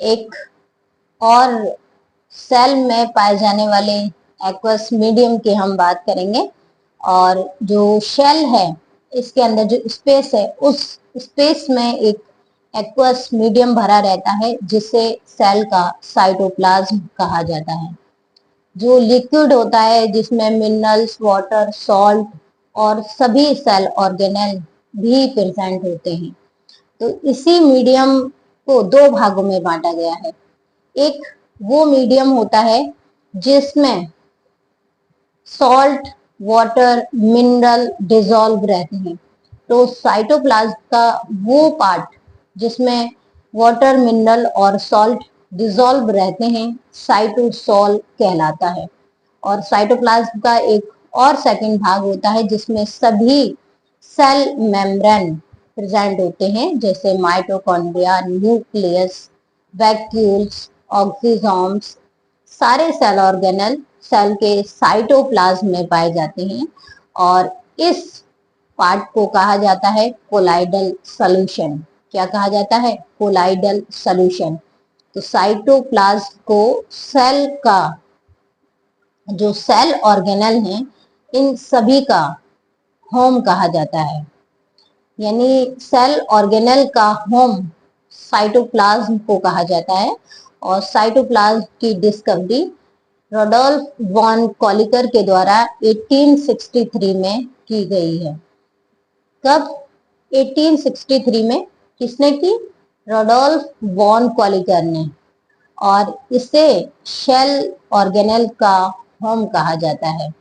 एक और सेल में पाए जाने वाले एक्वस मीडियम की हम बात करेंगे। और जो शेल है, इसके अंदर जो स्पेस है, उस स्पेस में एक एक्वस मीडियम भरा रहता है जिसे सेल का साइटोप्लाज्म कहा जाता है। जो लिक्विड होता है जिसमें मिनरल्स, वाटर, सॉल्ट और सभी सेल ऑर्गेनेल भी प्रेजेंट होते हैं। तो इसी मीडियम को दो भागों में बांटा गया है। एक वो मीडियम होता है जिसमें सॉल्ट, वाटर, मिनरल डिसॉल्व रहते हैं। तो साइटोप्लाज्म का वो पार्ट जिसमें वाटर, मिनरल और सॉल्ट डिसॉल्व रहते हैं साइटोसॉल कहलाता है। और साइटोप्लाज्म का एक और सेकंड भाग होता है जिसमें सभी सेल मेम्ब्रेन प्रेजेंट होते हैं, जैसे माइटोकॉन्ड्रिया, न्यूक्लियस, वैक्यूल्स, ऑक्सीजोम्स। सारे सेल ऑर्गेनल सेल के साइटोप्लाज्म में पाए जाते हैं और इस पार्ट को कहा जाता है कोलाइडल सॉल्यूशन। क्या कहा जाता है? Colloidal solution. तो साइटोप्लाज्म को सेल का जो सेल ऑर्गेनल हैं, इन सभी का होम कहा जाता है। यानी सेल ऑर्गेनल का होम साइटोप्लाज्म को कहा जाता है। और साइटोप्लाज्म की डिस्कवरी रोडोल्फ वॉन कॉलिकर के द्वारा 1863 में की गई है। कब? 1863 में। किसने की? रोडोल्फ वॉन कॉलिकर ने। और इसे शेल ऑर्गेनेल का होम कहा जाता है।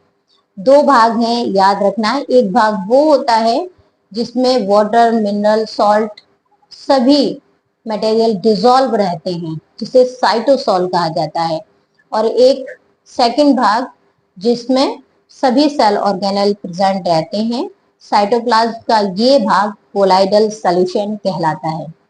दो भाग हैं, याद रखना है। एक भाग वो होता है जिसमें वाटर, मिनरल, सॉल्ट सभी मटेरियल डिसॉल्व रहते हैं, जिसे साइटोसॉल कहा जाता है। और एक सेकंड भाग जिसमें सभी सेल ऑर्गेनल प्रेजेंट रहते हैं। साइटोप्लाज्म का ये भाग कोलाइडल सॉल्यूशन कहलाता है।